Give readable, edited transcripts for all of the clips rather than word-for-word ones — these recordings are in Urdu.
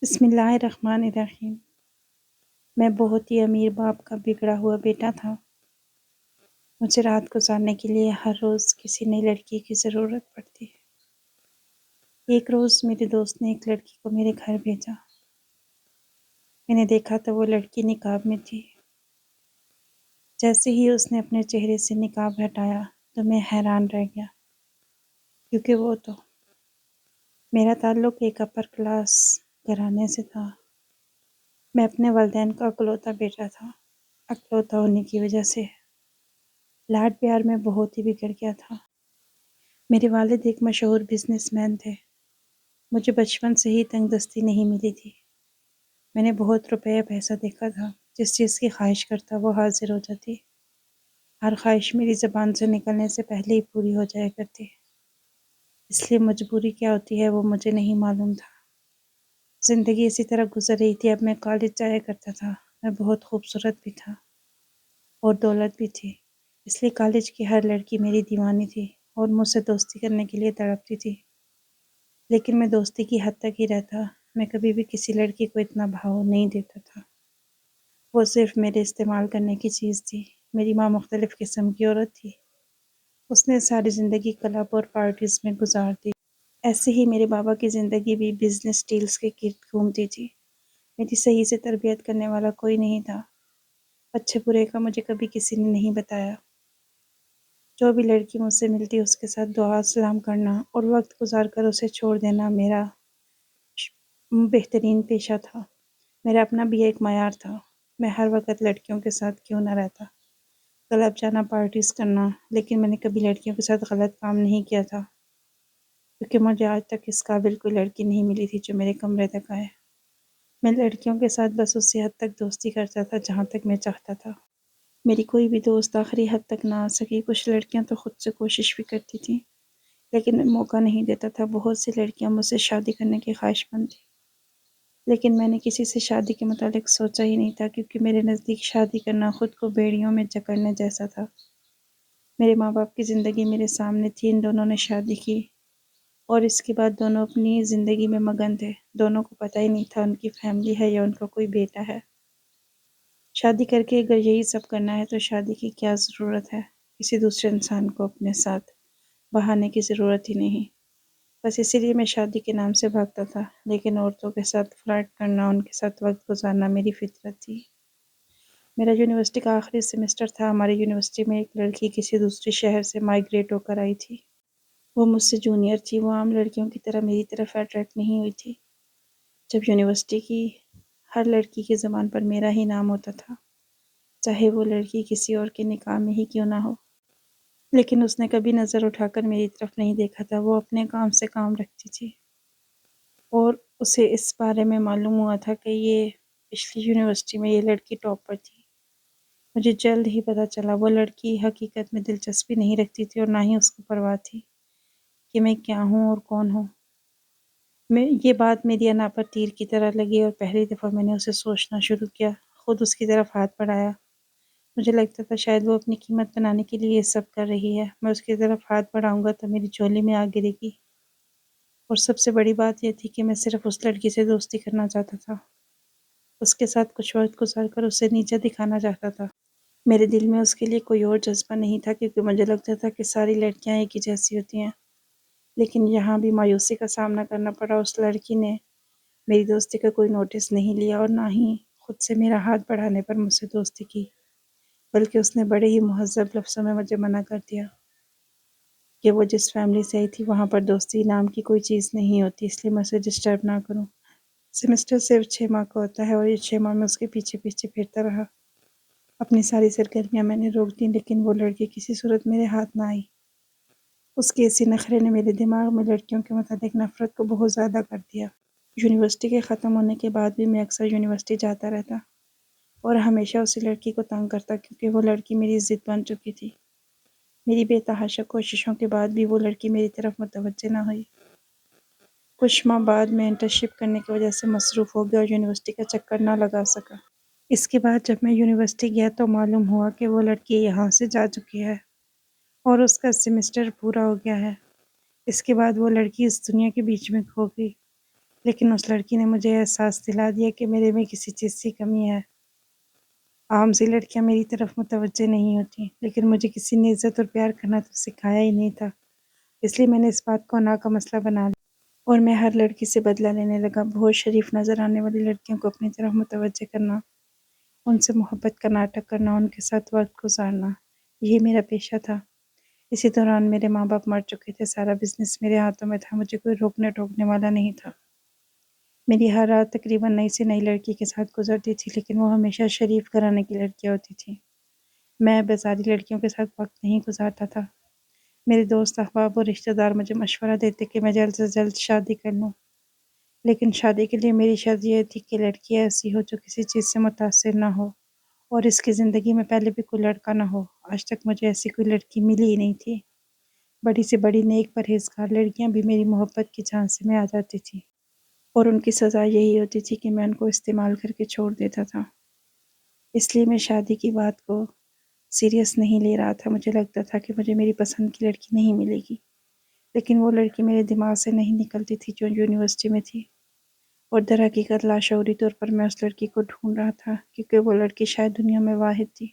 بسم اللہ الرحمن الرحیم۔ میں بہت ہی امیر باپ کا بگڑا ہوا بیٹا تھا۔ مجھے رات گزارنے کے لیے ہر روز کسی نئی لڑکی کی ضرورت پڑتی ہے۔ ایک روز میرے دوست نے ایک لڑکی کو میرے گھر بھیجا۔ میں نے دیکھا تو وہ لڑکی نقاب میں تھی۔ جیسے ہی اس نے اپنے چہرے سے نقاب ہٹایا تو میں حیران رہ گیا، کیونکہ وہ تو میرا تعلق ایک اپر کلاس گھرانے سے تھا۔ میں اپنے والدین کا اکلوتا بیٹا تھا۔ اکلوتا ہونے کی وجہ سے لاڈ پیار میں بہت ہی بگڑ گیا تھا۔ میرے والد ایک مشہور بزنس مین تھے۔ مجھے بچپن سے ہی تنگ دستی نہیں ملی تھی۔ میں نے بہت روپے پیسہ دیکھا تھا۔ جس چیز کی خواہش کرتا وہ حاضر ہو جاتی۔ ہر خواہش میری زبان سے نکلنے سے پہلے ہی پوری ہو جایا کرتی۔ اس لیے مجبوری کیا ہوتی ہے وہ مجھے نہیں معلوم تھا۔ زندگی اسی طرح گزر رہی تھی۔ اب میں کالج جایا کرتا تھا۔ میں بہت خوبصورت بھی تھا اور دولت بھی تھی، اس لیے کالج کی ہر لڑکی میری دیوانی تھی اور مجھ سے دوستی کرنے کے لیے تڑپتی تھی۔ لیکن میں دوستی کی حد تک ہی رہتا۔ میں کبھی بھی کسی لڑکی کو اتنا بھاؤ نہیں دیتا تھا۔ وہ صرف میرے استعمال کرنے کی چیز تھی۔ میری ماں مختلف قسم کی عورت تھی۔ اس نے ساری زندگی کلب اور پارٹیز میں گزار دی۔ ایسے ہی میرے بابا کی زندگی بھی بزنس ڈیلز کے گرد گھومتی تھی۔ میری صحیح سے تربیت کرنے والا کوئی نہیں تھا۔ اچھے برے کا مجھے کبھی کسی نے نہیں بتایا۔ جو بھی لڑکی مجھ سے ملتی اس کے ساتھ دعا سلام کرنا اور وقت گزار کر اسے چھوڑ دینا میرا بہترین پیشہ تھا۔ میرا اپنا بھی ایک معیار تھا۔ میں ہر وقت لڑکیوں کے ساتھ کیوں نہ رہتا، کلب جانا، پارٹیز کرنا، لیکن میں نے کبھی لڑکیوں کے ساتھ غلط کام نہیں کیا تھا، کیونکہ مجھے آج تک اس قابل کوئی لڑکی نہیں ملی تھی جو میرے کمرے تک آئے۔ میں لڑکیوں کے ساتھ بس اسی حد تک دوستی کرتا تھا جہاں تک میں چاہتا تھا۔ میری کوئی بھی دوست آخری حد تک نہ آ سکی۔ کچھ لڑکیاں تو خود سے کوشش بھی کرتی تھیں، لیکن میں موقع نہیں دیتا تھا۔ بہت سی لڑکیاں مجھ سے شادی کرنے کی خواہش مند تھیں، لیکن میں نے کسی سے شادی کے متعلق سوچا ہی نہیں تھا، کیونکہ میرے نزدیک شادی کرنا خود کو بیڑیوں میں جکڑنے جیسا تھا۔ میرے ماں باپ کی زندگی میرے سامنے تھی۔ ان دونوں نے شادی کی اور اس کے بعد دونوں اپنی زندگی میں مگن تھے۔ دونوں کو پتہ ہی نہیں تھا ان کی فیملی ہے یا ان کا کوئی بیٹا ہے۔ شادی کر کے اگر یہی سب کرنا ہے تو شادی کی کیا ضرورت ہے؟ کسی دوسرے انسان کو اپنے ساتھ بہانے کی ضرورت ہی نہیں۔ بس اسی لیے میں شادی کے نام سے بھاگتا تھا، لیکن عورتوں کے ساتھ فلرٹ کرنا، ان کے ساتھ وقت گزارنا میری فطرت تھی۔ میرا یونیورسٹی کا آخری سیمسٹر تھا۔ ہماری یونیورسٹی میں ایک لڑکی کسی دوسرے شہر سے مائیگریٹ ہو کر آئی تھی۔ وہ مجھ سے جونیئر تھی۔ وہ عام لڑکیوں کی طرح میری طرف اٹریکٹ نہیں ہوئی تھی۔ جب یونیورسٹی کی ہر لڑکی کی زبان پر میرا ہی نام ہوتا تھا، چاہے وہ لڑکی کسی اور کے نکاح میں ہی کیوں نہ ہو، لیکن اس نے کبھی نظر اٹھا کر میری طرف نہیں دیکھا تھا۔ وہ اپنے کام سے کام رکھتی تھی اور اسے اس بارے میں معلوم ہوا تھا کہ یہ پچھلی یونیورسٹی میں یہ لڑکی ٹاپ پر تھی۔ مجھے جلد ہی پتہ چلا وہ لڑکی حقیقت میں دلچسپی نہیں رکھتی تھی اور نہ ہی اس کو پرواہ تھی کہ میں کیا ہوں اور کون ہوں۔ یہ بات میری انا پر تیر کی طرح لگی اور پہلی دفعہ میں نے اسے سوچنا شروع کیا، خود اس کی طرف ہاتھ بڑھایا۔ مجھے لگتا تھا شاید وہ اپنی قیمت بنانے کے لیے یہ سب کر رہی ہے۔ میں اس کی طرف ہاتھ بڑھاؤں گا تو میری جھولی میں آ گرے گی۔ اور سب سے بڑی بات یہ تھی کہ میں صرف اس لڑکی سے دوستی کرنا چاہتا تھا، اس کے ساتھ کچھ وقت گزار کر اسے نیچا دکھانا چاہتا تھا۔ میرے دل میں اس کے لیے کوئی اور جذبہ نہیں تھا، کیونکہ مجھے لگتا تھا کہ ساری لڑکیاں ایک ہی جیسی ہوتی ہیں۔ لیکن یہاں بھی مایوسی کا سامنا کرنا پڑا۔ اس لڑکی نے میری دوستی کا کوئی نوٹس نہیں لیا اور نہ ہی خود سے میرا ہاتھ بڑھانے پر مجھ سے دوستی کی، بلکہ اس نے بڑے ہی مہذب لفظوں میں مجھے منع کر دیا کہ وہ جس فیملی سے آئی تھی وہاں پر دوستی نام کی کوئی چیز نہیں ہوتی، اس لیے میں اسے ڈسٹرب نہ کروں۔ سیمسٹر صرف 6 ماہ کا ہوتا ہے اور یہ 6 ماہ میں اس کے پیچھے پیچھے پھرتا رہا۔ اپنی ساری سرگرمیاں میں نے روک دیں، لیکن وہ لڑکی کسی صورت میرے ہاتھ نہ آئی۔ اس کے اسی نخرے نے میرے دماغ میں لڑکیوں کے متعلق نفرت کو بہت زیادہ کر دیا۔ یونیورسٹی کے ختم ہونے کے بعد بھی میں اکثر یونیورسٹی جاتا رہتا اور ہمیشہ اسی لڑکی کو تنگ کرتا، کیونکہ وہ لڑکی میری ضد بن چکی تھی۔ میری بے تحاشا کوششوں کے بعد بھی وہ لڑکی میری طرف متوجہ نہ ہوئی۔ کچھ ماہ بعد میں انٹرنشپ کرنے کی وجہ سے مصروف ہو گیا اور یونیورسٹی کا چکر نہ لگا سکا۔ اس کے بعد جب میں یونیورسٹی گیا تو معلوم ہوا کہ وہ لڑکی یہاں سے جا چکی ہے اور اس کا سیمسٹر پورا ہو گیا ہے۔ اس کے بعد وہ لڑکی اس دنیا کے بیچ میں کھو گئی۔ لیکن اس لڑکی نے مجھے احساس دلا دیا کہ میرے میں کسی چیز کی کمی ہے۔ عام سی لڑکیاں میری طرف متوجہ نہیں ہوتی، لیکن مجھے کسی نے عزت اور پیار کرنا تو سکھایا ہی نہیں تھا، اس لیے میں نے اس بات کو نا کا مسئلہ بنا لیا اور میں ہر لڑکی سے بدلہ لینے لگا۔ بہت شریف نظر آنے والی لڑکیوں کو اپنی طرف متوجہ کرنا، ان سے محبت کا ناٹک کرنا، ان کے ساتھ وقت گزارنا، یہی میرا پیشہ تھا۔ اسی دوران میرے ماں باپ مر چکے تھے، سارا بزنس میرے ہاتھوں میں تھا، مجھے کوئی روکنے ٹوکنے والا نہیں تھا۔ میری ہر رات تقریباً نئی سے نئی لڑکی کے ساتھ گزرتی تھی، لیکن وہ ہمیشہ شریف گھرانے کی لڑکیاں ہوتی تھیں۔ میں بازاری لڑکیوں کے ساتھ وقت نہیں گزارتا تھا۔ میرے دوست احباب اور رشتہ دار مجھے مشورہ دیتے کہ میں جلد سے جلد شادی کر لوں، لیکن شادی کے لیے میری شرط یہ تھی کہ لڑکی ایسی ہو جو کسی چیز سے متاثر نہ ہو اور اس کی زندگی میں پہلے بھی کوئی لڑکا نہ ہو۔ آج تک مجھے ایسی کوئی لڑکی ملی ہی نہیں تھی۔ بڑی سے بڑی نیک پرہیزگار لڑکیاں بھی میری محبت کی جھانسی میں آ جاتی تھیں اور ان کی سزا یہی ہوتی تھی کہ میں ان کو استعمال کر کے چھوڑ دیتا تھا۔ اس لیے میں شادی کی بات کو سیریس نہیں لے رہا تھا۔ مجھے لگتا تھا کہ مجھے میری پسند کی لڑکی نہیں ملے گی، لیکن وہ لڑکی میرے دماغ سے نہیں نکلتی تھی جو یونیورسٹی میں تھی، اور در حقیقت لاشعوری طور پر میں اس لڑکی کو ڈھونڈ رہا تھا، کیونکہ وہ لڑکی شاید دنیا میں واحد تھی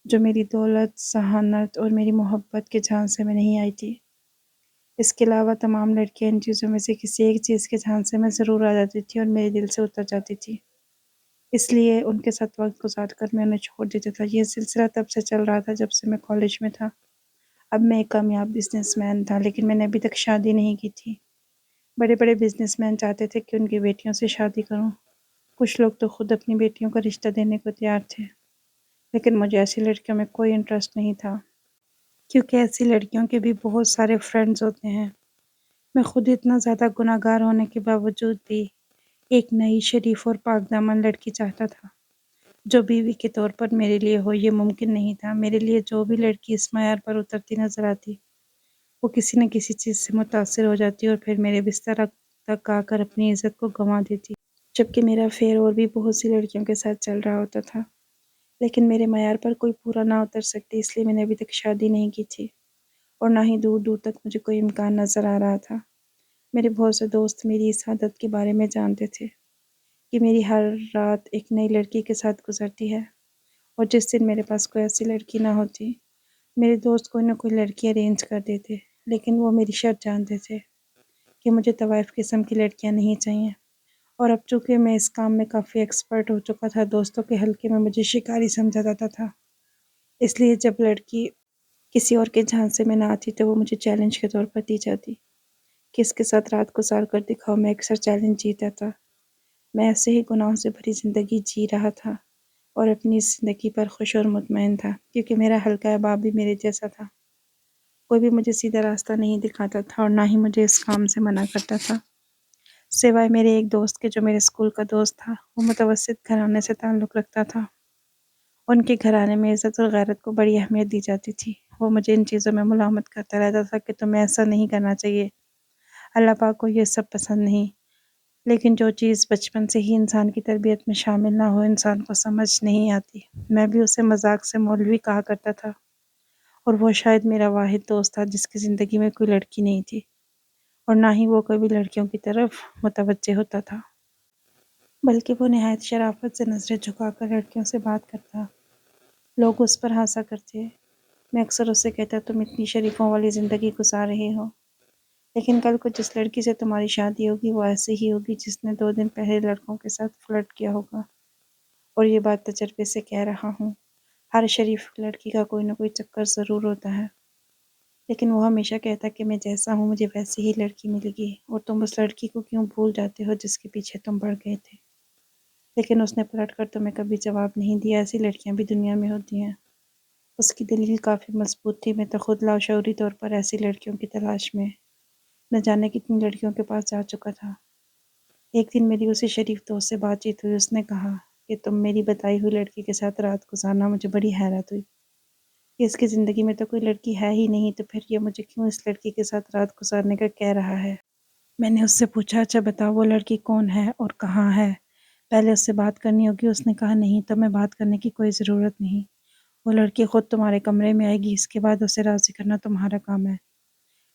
جو میری دولت، ذہانت اور میری محبت کے جھانسے میں نہیں آئی تھی۔ اس کے علاوہ تمام لڑکیاں ان چیزوں میں سے کسی ایک چیز کے جھانسے میں ضرور آ جاتی تھی اور میرے دل سے اتر جاتی تھی، اس لیے ان کے ساتھ وقت گزار کر میں انہیں چھوڑ دیتا تھا۔ یہ سلسلہ تب سے چل رہا تھا جب سے میں کالج میں تھا۔ اب میں ایک کامیاب بزنس مین تھا، لیکن میں نے ابھی تک شادی نہیں کی تھی۔ بڑے بڑے بزنس مین چاہتے تھے کہ ان کی بیٹیوں سے شادی کروں، کچھ لوگ تو خود اپنی بیٹیوں کا رشتہ دینے کو تیار تھے، لیکن مجھے ایسی لڑکیوں میں کوئی انٹرسٹ نہیں تھا، کیونکہ ایسی لڑکیوں کے بھی بہت سارے فرینڈز ہوتے ہیں۔ میں خود اتنا زیادہ گناہ گار ہونے کے باوجود بھی ایک نئی شریف اور پاک دامن لڑکی چاہتا تھا جو بیوی کے طور پر میرے لیے ہو۔ یہ ممکن نہیں تھا۔ میرے لیے جو بھی لڑکی اس معیار پر اترتی نظر آتی، وہ کسی نہ کسی چیز سے متاثر ہو جاتی اور پھر میرے بستر تک آ کر اپنی عزت کو گنوا دیتی، جبکہ میرا افیئر اور بھی بہت سی لڑکیوں کے ساتھ چل رہا ہوتا تھا، لیکن میرے معیار پر کوئی پورا نہ اتر سکتی، اس لیے میں نے ابھی تک شادی نہیں کی تھی اور نہ ہی دور دور تک مجھے کوئی امکان نظر آ رہا تھا۔ میرے بہت سے دوست میری اس عادت کے بارے میں جانتے تھے کہ میری ہر رات ایک نئی لڑکی کے ساتھ گزرتی ہے، اور جس دن میرے پاس کوئی ایسی لڑکی نہ ہوتی، میرے دوست کوئی نہ کوئی لڑکی ارینج کر دیتے، لیکن وہ میری شرط جانتے تھے کہ مجھے طوائف قسم کی لڑکیاں نہیں چاہیے۔ اور اب چونکہ میں اس کام میں کافی ایکسپرٹ ہو چکا تھا، دوستوں کے حلقے میں مجھے شکاری سمجھا جاتا تھا، اس لیے جب لڑکی کسی اور کے جھانسے میں نہ آتی تو وہ مجھے چیلنج کے طور پر دی جاتی کہ اس کے ساتھ رات گزار کر دکھاؤ۔ میں اکثر چیلنج جیتا تھا۔ میں ایسے ہی گناہوں سے بھری زندگی جی رہا تھا اور اپنی اس زندگی پر خوش اور مطمئن تھا، کیونکہ میرا حلقہ احباب بھی میرے جیسا تھا۔ کوئی بھی مجھے سیدھا راستہ نہیں دکھاتا تھا اور نہ ہی مجھے اس کام سے منع کرتا تھا، سوائے میرے ایک دوست کے جو میرے اسکول کا دوست تھا۔ وہ متوسط گھرانے سے تعلق رکھتا تھا۔ ان کے گھرانے میں عزت اور غیرت کو بڑی اہمیت دی جاتی تھی۔ وہ مجھے ان چیزوں میں ملامت کرتا رہتا تھا کہ تمہیں ایسا نہیں کرنا چاہیے، اللہ پاک کو یہ سب پسند نہیں، لیکن جو چیز بچپن سے ہی انسان کی تربیت میں شامل نہ ہو انسان کو سمجھ نہیں آتی۔ میں بھی اسے مذاق سے مولوی کہا کرتا تھا، اور وہ شاید میرا واحد دوست تھا جس کی زندگی میں کوئی لڑکی نہیں تھی، اور نہ ہی وہ کبھی لڑکیوں کی طرف متوجہ ہوتا تھا، بلکہ وہ نہایت شرافت سے نظریں جھکا کر لڑکیوں سے بات کرتا۔ لوگ اس پر ہنسا کرتے۔ میں اکثر اس سے کہتا تم اتنی شریفوں والی زندگی گزار رہے ہو، لیکن کل کو جس لڑکی سے تمہاری شادی ہوگی وہ ایسی ہی ہوگی جس نے 2 دن پہلے لڑکوں کے ساتھ فلرٹ کیا ہوگا، اور یہ بات تجربے سے کہہ رہا ہوں۔ ہر شریف لڑکی کا کوئی نہ کوئی چکر ضرور ہوتا ہے، لیکن وہ ہمیشہ کہتا کہ میں جیسا ہوں مجھے ویسی ہی لڑکی ملے گی، اور تم اس لڑکی کو کیوں بھول جاتے ہو جس کے پیچھے تم پڑ گئے تھے۔ لیکن اس نے پلٹ کر تمہیں کبھی جواب نہیں دیا۔ ایسی لڑکیاں بھی دنیا میں ہوتی ہیں۔ اس کی دلیل کافی مضبوط تھی۔ میں تو خود لاشعوری طور پر ایسی لڑکیوں کی تلاش میں نہ جانے کتنی لڑکیوں کے پاس جا چکا تھا۔ ایک دن میری اسی شریف دوست سے بات چیت ہوئی۔ اس نے کہا کہ تم میری بتائی ہوئی لڑکی کے ساتھ رات گزارنا۔ مجھے بڑی حیرت ہوئی کہ اس کی زندگی میں تو کوئی لڑکی ہے ہی نہیں، تو پھر یہ مجھے کیوں اس لڑکی کے ساتھ رات گزارنے کا کہہ رہا ہے۔ میں نے اس سے پوچھا اچھا بتاؤ وہ لڑکی کون ہے اور کہاں ہے، پہلے اس سے بات کرنی ہوگی۔ اس نے کہا نہیں، تمہیں بات کرنے کی کوئی ضرورت نہیں، وہ لڑکی خود تمہارے کمرے میں آئے گی، اس کے بعد اسے راضی کرنا تمہارا کام ہے۔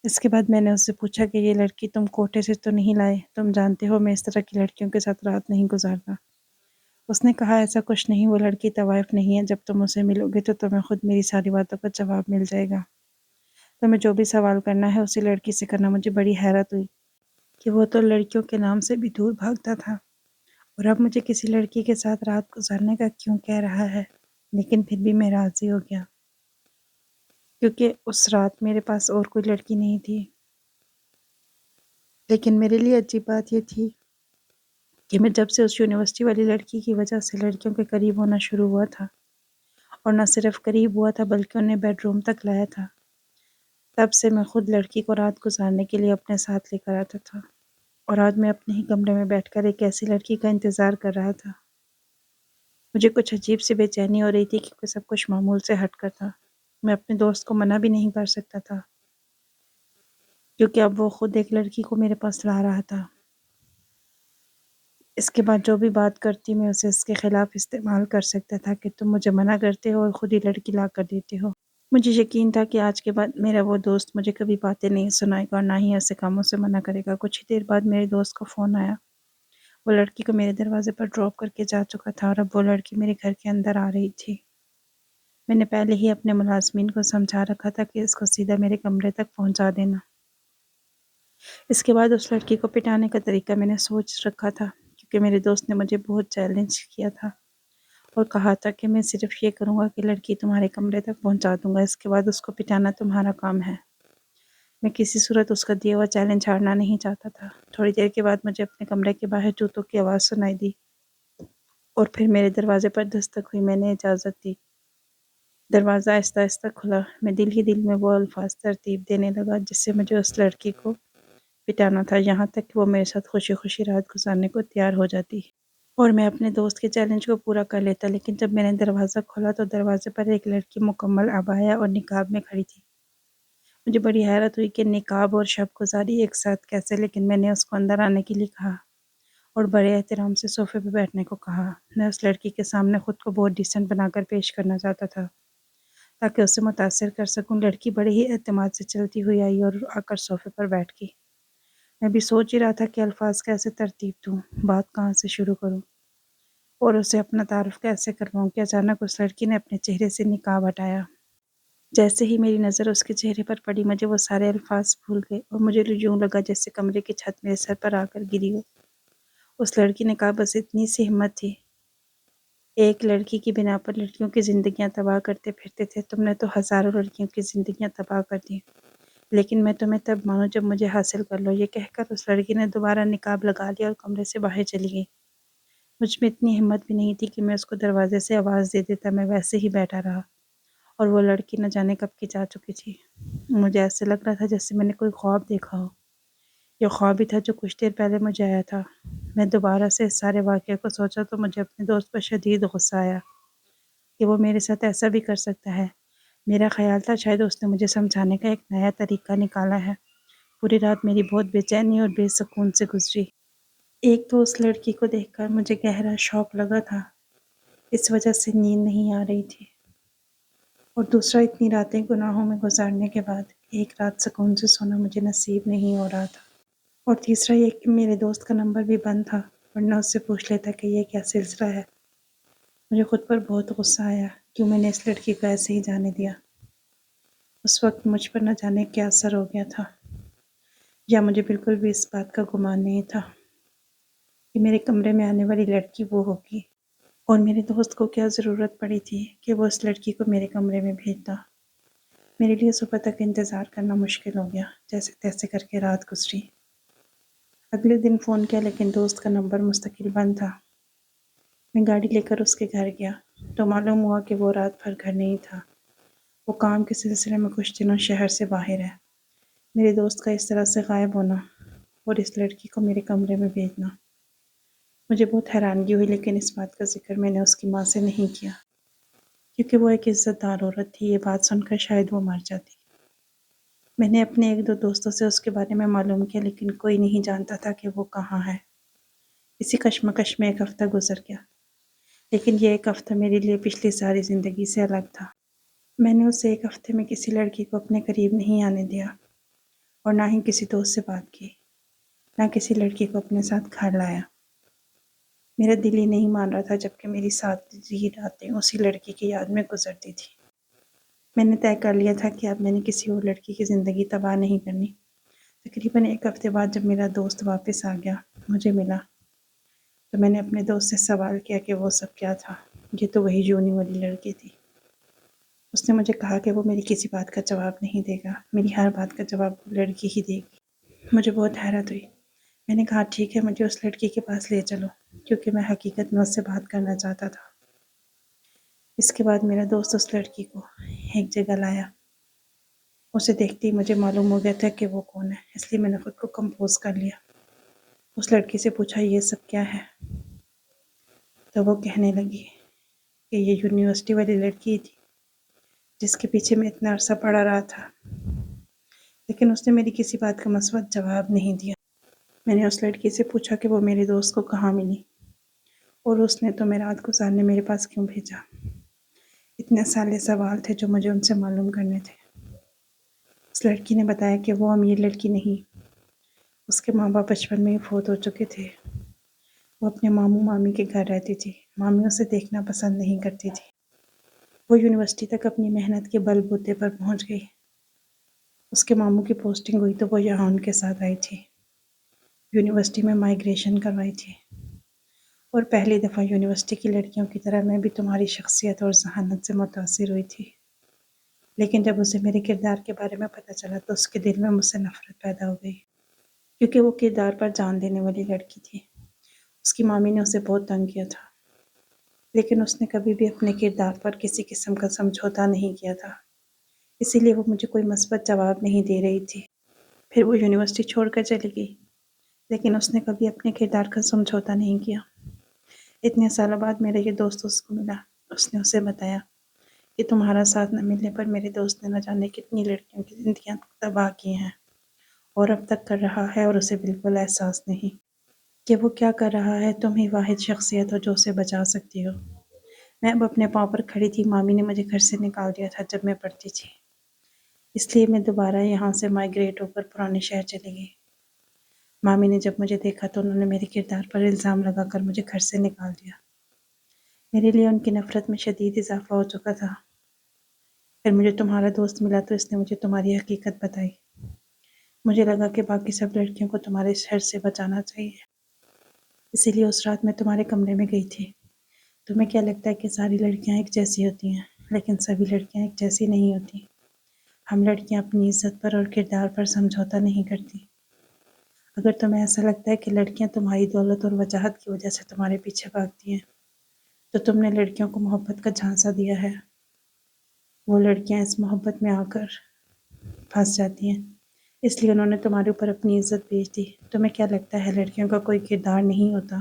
اس کے بعد میں نے اس سے پوچھا کہ یہ لڑکی تم کوٹے سے تو نہیں لائے؟ تم جانتے ہو میں اس طرح کی لڑکیوں کے ساتھ رات نہیں گزارتا۔ اس نے کہا ایسا کچھ نہیں، وہ لڑکی طوائف نہیں ہے، جب تم اسے ملو گے تو تمہیں خود میری ساری باتوں کا جواب مل جائے گا۔ تمہیں جو بھی سوال کرنا ہے اسی لڑکی سے کرنا۔ مجھے بڑی حیرت ہوئی کہ وہ تو لڑکیوں کے نام سے بھی دور بھاگتا تھا، اور اب مجھے کسی لڑکی کے ساتھ رات گزارنے کا کیوں کہہ رہا ہے؟ لیکن پھر بھی میں راضی ہو گیا، کیونکہ اس رات میرے پاس اور کوئی لڑکی نہیں تھی۔ لیکن میرے لیے عجیب بات یہ تھی کہ میں جب سے اس یونیورسٹی والی لڑکی کی وجہ سے لڑکیوں کے قریب ہونا شروع ہوا تھا، اور نہ صرف قریب ہوا تھا بلکہ انہیں بیڈ روم تک لایا تھا، تب سے میں خود لڑکی کو رات گزارنے کے لیے اپنے ساتھ لے کر آتا تھا، اور آج میں اپنے ہی کمرے میں بیٹھ کر ایک ایسی لڑکی کا انتظار کر رہا تھا۔ مجھے کچھ عجیب سی بے چینی ہو رہی تھی کیونکہ سب کچھ معمول سے ہٹ کر تھا۔ میں اپنے دوست کو منع بھی نہیں کر سکتا تھا کیونکہ اب وہ خود ایک لڑکی کو میرے پاس لا رہا تھا۔ اس کے بعد جو بھی بات کرتی میں اسے اس کے خلاف استعمال کر سکتا تھا کہ تم مجھے منع کرتے ہو اور خود ہی لڑکی لا کر دیتے ہو۔ مجھے یقین تھا کہ آج کے بعد میرا وہ دوست مجھے کبھی باتیں نہیں سنائے گا اور نہ ہی ایسے کاموں سے منع کرے گا۔ کچھ ہی دیر بعد میرے دوست کا فون آیا۔ وہ لڑکی کو میرے دروازے پر ڈراپ کر کے جا چکا تھا اور اب وہ لڑکی میرے گھر کے اندر آ رہی تھی۔ میں نے پہلے ہی اپنے ملازمین کو سمجھا رکھا تھا کہ اس کو سیدھا میرے کمرے تک پہنچا دینا۔ اس کے بعد اس لڑکی کو پٹانے کا طریقہ میں نے سوچ رکھا تھا، کیونکہ میرے دوست نے مجھے بہت چیلنج کیا تھا اور کہا تھا کہ میں صرف یہ کروں گا کہ لڑکی تمہارے کمرے تک پہنچا دوں گا، اس کے بعد اس کو پٹانا تمہارا کام ہے۔ میں کسی صورت اس کا دیا ہوا چیلنج ہارنا نہیں چاہتا تھا۔ تھوڑی دیر کے بعد مجھے اپنے کمرے کے باہر جوتوں کی آواز سنائی دی اور پھر میرے دروازے پر دستک ہوئی۔ میں نے اجازت دی، دروازہ آہستہ آہستہ کھلا۔ میں دل ہی دل میں وہ الفاظ ترتیب دینے لگا جس سے مجھے اس لڑکی کو پٹانا تھا، یہاں تک کہ وہ میرے ساتھ خوشی خوشی رات گزارنے کو تیار ہو جاتی اور میں اپنے دوست کے چیلنج کو پورا کر لیتا۔ لیکن جب میں نے دروازہ کھولا تو دروازے پر ایک لڑکی مکمل عبایا اور نقاب میں کھڑی تھی۔ مجھے بڑی حیرت ہوئی کہ نقاب اور شب گزاری ایک ساتھ کیسے، لیکن میں نے اس کو اندر آنے کے لیے کہا اور بڑے احترام سے صوفے پہ بیٹھنے کو کہا۔ میں اس لڑکی کے سامنے خود کو بہت ڈیسنٹ بنا کر پیش کرنا چاہتا تھا تاکہ اسے متاثر کر سکوں۔ لڑکی بڑے ہی اعتماد سے چلتی ہوئی آئی اور آ کر صوفے پر بیٹھ گئی۔ میں بھی سوچ ہی رہا تھا کہ الفاظ کیسے ترتیب دوں، بات کہاں سے شروع کروں اور اسے اپنا تعارف کیسے کرواؤں کہ اچانک اس لڑکی نے اپنے چہرے سے نقاب ہٹایا۔ جیسے ہی میری نظر اس کے چہرے پر پڑی مجھے وہ سارے الفاظ بھول گئے اور مجھے یوں لگا جیسے کمرے کی چھت میرے سر پر آ کر گری ہو۔ اس لڑکی نے کہا، بس اتنی سی ہمت تھی، ایک لڑکی کی بنا پر لڑکیوں کی زندگیاں تباہ کرتے پھرتے تھے، تم نے تو ہزاروں لڑکیوں کی زندگیاں تباہ کر دی، لیکن میں تمہیں تب مانوں جب مجھے حاصل کر لو۔ یہ کہہ کر اس لڑکی نے دوبارہ نقاب لگا لیا اور کمرے سے باہر چلی گئی۔ مجھ میں اتنی ہمت بھی نہیں تھی کہ میں اس کو دروازے سے آواز دے دیتا، میں ویسے ہی بیٹھا رہا اور وہ لڑکی نہ جانے کب کی جا چکی تھی۔ مجھے ایسے لگ رہا تھا جیسے میں نے کوئی خواب دیکھا ہو، یہ خواب ہی تھا جو کچھ دیر پہلے مجھے آیا تھا۔ میں دوبارہ سے اس سارے واقعے کو سوچا تو مجھے اپنے دوست پر شدید غصہ آیا کہ وہ میرے ساتھ ایسا بھی کر سکتا ہے۔ میرا خیال تھا شاید اس نے مجھے سمجھانے کا ایک نیا طریقہ نکالا ہے۔ پوری رات میری بہت بے چینی اور بے سکون سے گزری۔ ایک تو اس لڑکی کو دیکھ کر مجھے گہرا شوق لگا تھا، اس وجہ سے نیند نہیں آ رہی تھی، اور دوسرا اتنی راتیں گناہوں میں گزارنے کے بعد ایک رات سکون سے سونا مجھے نصیب نہیں ہو رہا تھا، اور تیسرا یہ کہ میرے دوست کا نمبر بھی بند تھا، ورنہ اس سے پوچھ لیتا کہ یہ کیا سلسلہ ہے۔ مجھے خود پر بہت غصہ آیا، کیوں میں نے اس لڑکی کو ایسے ہی جانے دیا۔ اس وقت مجھ پر نہ جانے کیا اثر ہو گیا تھا، یا مجھے بالکل بھی اس بات کا گمان نہیں تھا کہ میرے کمرے میں آنے والی لڑکی وہ ہوگی، اور میرے دوست کو کیا ضرورت پڑی تھی کہ وہ اس لڑکی کو میرے کمرے میں بھیجتا۔ میرے لیے صبح تک انتظار کرنا مشکل ہو گیا، جیسے تیسے کر کے رات گزری۔ اگلے دن فون کیا لیکن دوست کا نمبر مستقل بند تھا۔ میں گاڑی لے کر اس کے گھر گیا تو معلوم ہوا کہ وہ رات بھر گھر نہیں تھا، وہ کام کے سلسلے میں کچھ دنوں شہر سے باہر ہے۔ میرے دوست کا اس طرح سے غائب ہونا اور اس لڑکی کو میرے کمرے میں بھیجنا، مجھے بہت حیرانگی ہوئی، لیکن اس بات کا ذکر میں نے اس کی ماں سے نہیں کیا کیونکہ وہ ایک عزت دار عورت تھی۔ یہ بات سن کر شاید وہ مر جاتی۔ میں نے اپنے ایک دو دوستوں سے اس کے بارے میں معلوم کیا لیکن کوئی نہیں جانتا تھا کہ وہ کہاں ہے۔ اسی کشمکش میں ایک ہفتہ گزر گیا، لیکن یہ ایک ہفتہ میرے لیے پچھلی ساری زندگی سے الگ تھا۔ میں نے اسے ایک ہفتے میں کسی لڑکی کو اپنے قریب نہیں آنے دیا، اور نہ ہی کسی دوست سے بات کی، نہ کسی لڑکی کو اپنے ساتھ گھر لایا۔ میرا دل ہی نہیں مان رہا تھا جبکہ میری ساری راتیں اسی لڑکی کی یاد میں گزرتی تھی۔ میں نے طے کر لیا تھا کہ اب میں نے کسی اور لڑکی کی زندگی تباہ نہیں کرنی۔ تقریباً 1 ہفتے بعد جب میرا دوست واپس آ گیا، مجھے ملا، تو میں نے اپنے دوست سے سوال کیا کہ وہ سب کیا تھا۔ یہ تو وہی جونی والی لڑکی تھی۔ اس نے مجھے کہا کہ وہ میری کسی بات کا جواب نہیں دے گا، میری ہر بات کا جواب وہ لڑکی ہی دے گی۔ مجھے بہت حیرت ہوئی۔ میں نے کہا ٹھیک ہے، مجھے اس لڑکی کے پاس لے چلو، کیونکہ میں حقیقت میں اس سے بات کرنا چاہتا تھا۔ اس کے بعد میرا دوست اس لڑکی کو ایک جگہ لایا۔ اسے دیکھتے ہی مجھے معلوم ہو گیا تھا کہ وہ کون ہے، اس لیے میں نے خود کو کمپوز کر لیا۔ اس لڑکی سے پوچھا یہ سب کیا ہے، تو وہ کہنے لگی کہ یہ یونیورسٹی والی لڑکی تھی جس کے پیچھے میں اتنا عرصہ پڑا رہا تھا، لیکن اس نے میری کسی بات کا مثبت جواب نہیں دیا۔ میں نے اس لڑکی سے پوچھا کہ وہ میرے دوست کو کہاں ملی، اور اس نے تو میرا رات گزارنے میرے پاس کیوں بھیجا۔ اتنے سارے سوال تھے جو مجھے ان سے معلوم کرنے تھے۔ اس لڑکی نے بتایا کہ وہ امیر لڑکی نہیں، اس کے ماں باپ بچپن میں ہی فوت ہو چکے تھے۔ وہ اپنے ماموں مامی کے گھر رہتی تھی، مامی اسے دیکھنا پسند نہیں کرتی تھی۔ وہ یونیورسٹی تک اپنی محنت کے بل بوتے پر پہنچ گئی۔ اس کے ماموں کی پوسٹنگ ہوئی تو وہ یہاں ان کے ساتھ آئی تھی۔ یونیورسٹی میں مائیگریشن کروائی تھی، اور پہلی دفعہ یونیورسٹی کی لڑکیوں کی طرح میں بھی تمہاری شخصیت اور ذہانت سے متاثر ہوئی تھی۔ لیکن جب اسے میرے کردار کے بارے میں پتہ چلا تو اس کے دل میں مجھ سے نفرت پیدا ہو گئی، کیونکہ وہ کردار پر جان دینے والی لڑکی تھی۔ اس کی مامی نے اسے بہت تنگ کیا تھا، لیکن اس نے کبھی بھی اپنے کردار پر کسی قسم کا سمجھوتا نہیں کیا تھا، اسی لیے وہ مجھے کوئی مثبت جواب نہیں دے رہی تھی۔ پھر وہ یونیورسٹی چھوڑ کر چلی گئی، لیکن اس نے کبھی اپنے کردار کا سمجھوتا نہیں کیا۔ اتنے سالوں بعد میرا یہ دوست اس کو ملا۔ اس نے اسے بتایا کہ تمہارا ساتھ نہ ملنے پر میرے دوست نے نہ جانے کتنی لڑکیوں کی زندگیاں تباہ کی ہیں، اور اب تک کر رہا ہے، اور اسے بالکل احساس نہیں کہ وہ کیا کر رہا ہے۔ تم ہی واحد شخصیت ہو جو اسے بچا سکتی ہو۔ میں اب اپنے پاؤں پر کھڑی تھی۔ مامی نے مجھے گھر سے نکال دیا تھا جب میں پڑھتی تھی، اس لیے میں دوبارہ یہاں سے مائیگریٹ ہو کر پرانے شہر چلی گئی۔ مامی نے جب مجھے دیکھا تو انہوں نے میرے کردار پر الزام لگا کر مجھے گھر سے نکال دیا۔ میرے لیے ان کی نفرت میں شدید اضافہ ہو چکا تھا۔ پھر مجھے تمہارا دوست ملا تو اس نے مجھے تمہاری حقیقت بتائی۔ مجھے لگا کہ باقی سب لڑکیوں کو تمہارے شر سے بچانا چاہیے، اسی لیے اس رات میں تمہارے کمرے میں گئی تھی۔ تمہیں کیا لگتا ہے کہ ساری لڑکیاں ایک جیسی ہوتی ہیں، لیکن سبھی لڑکیاں ایک جیسی نہیں ہوتی۔ ہم لڑکیاں اپنی عزت پر اور کردار پر سمجھوتا نہیں کرتی۔ اگر تمہیں ایسا لگتا ہے کہ لڑکیاں تمہاری دولت اور وجاہت کی وجہ سے تمہارے پیچھے بھاگتی ہیں، تو تم نے لڑکیوں کو محبت کا جھانسا دیا ہے۔ وہ لڑکیاں اس محبت میں آ کر پھنس جاتی ہیں، اس لیے انہوں نے تمہارے اوپر اپنی عزت بیچ دی۔ تمہیں کیا لگتا ہے لڑکیوں کا کوئی کردار نہیں ہوتا؟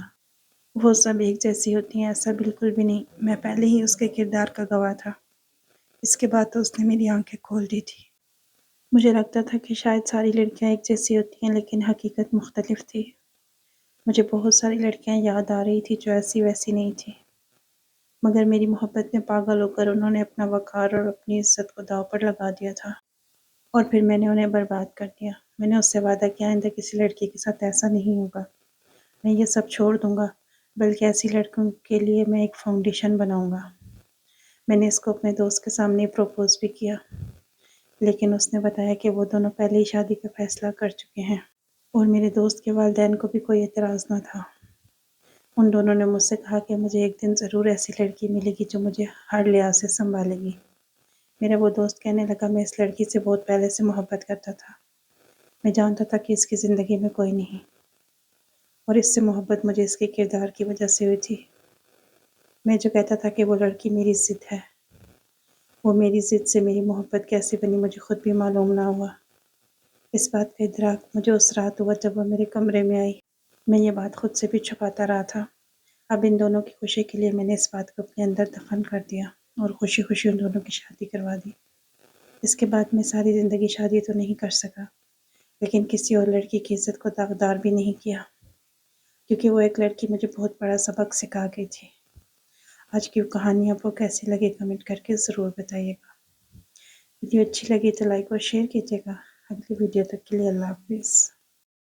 وہ سب ایک جیسی ہوتی ہیں؟ ایسا بالکل بھی نہیں۔ میں پہلے ہی اس کے کردار کا گواہ تھا۔ اس کے بعد تو اس نے میری آنکھیں کھول دی تھی۔ مجھے لگتا تھا کہ شاید ساری لڑکیاں ایک جیسی ہوتی ہیں، لیکن حقیقت مختلف تھی۔ مجھے بہت ساری لڑکیاں یاد آ رہی تھی جو ایسی ویسی نہیں تھی، مگر میری محبت میں پاگل ہو کر انہوں نے اپنا وقار اور اپنی عزت کو داؤ پر لگا دیا تھا، اور پھر میں نے انہیں برباد کر دیا۔ میں نے اس سے وعدہ کیا آئندہ کسی لڑکی کے ساتھ ایسا نہیں ہوگا۔ میں یہ سب چھوڑ دوں گا، بلکہ ایسی لڑکیوں کے لیے میں ایک فاؤنڈیشن بناؤں گا۔ میں نے اس کو اپنے دوست کے سامنے پروپوز بھی کیا، لیکن اس نے بتایا کہ وہ دونوں پہلے ہی شادی کا فیصلہ کر چکے ہیں، اور میرے دوست کے والدین کو بھی کوئی اعتراض نہ تھا۔ ان دونوں نے مجھ سے کہا کہ مجھے ایک دن ضرور ایسی لڑکی ملے گی جو مجھے ہر لحاظ سے سنبھالے گی۔ میرا وہ دوست کہنے لگا میں اس لڑکی سے بہت پہلے سے محبت کرتا تھا۔ میں جانتا تھا کہ اس کی زندگی میں کوئی نہیں، اور اس سے محبت مجھے اس کے کردار کی وجہ سے ہوئی تھی۔ میں جو کہتا تھا کہ وہ لڑکی میری ضد ہے، وہ میری ضد سے میری محبت کیسے بنی مجھے خود بھی معلوم نہ ہوا۔ اس بات کا ادراک مجھے اس رات ہوا جب وہ میرے کمرے میں آئی۔ میں یہ بات خود سے بھی چھپاتا رہا تھا۔ اب ان دونوں کی خوشی کے لیے میں نے اس بات کو اپنے اندر دفن کر دیا اور خوشی خوشی ان دونوں کی شادی کروا دی۔ اس کے بعد میں ساری زندگی شادی تو نہیں کر سکا، لیکن کسی اور لڑکی کی عزت کو داغدار بھی نہیں کیا، کیونکہ وہ ایک لڑکی مجھے بہت بڑا سبق سکھا گئی تھی۔ آج کی کہانی آپ کو کیسی لگی کمنٹ کر کے ضرور بتائیے گا۔ ویڈیو اچھی لگی تو لائک اور شیئر کیجیے گا۔ اگلی ویڈیو تک کے لیے اللہ حافظ.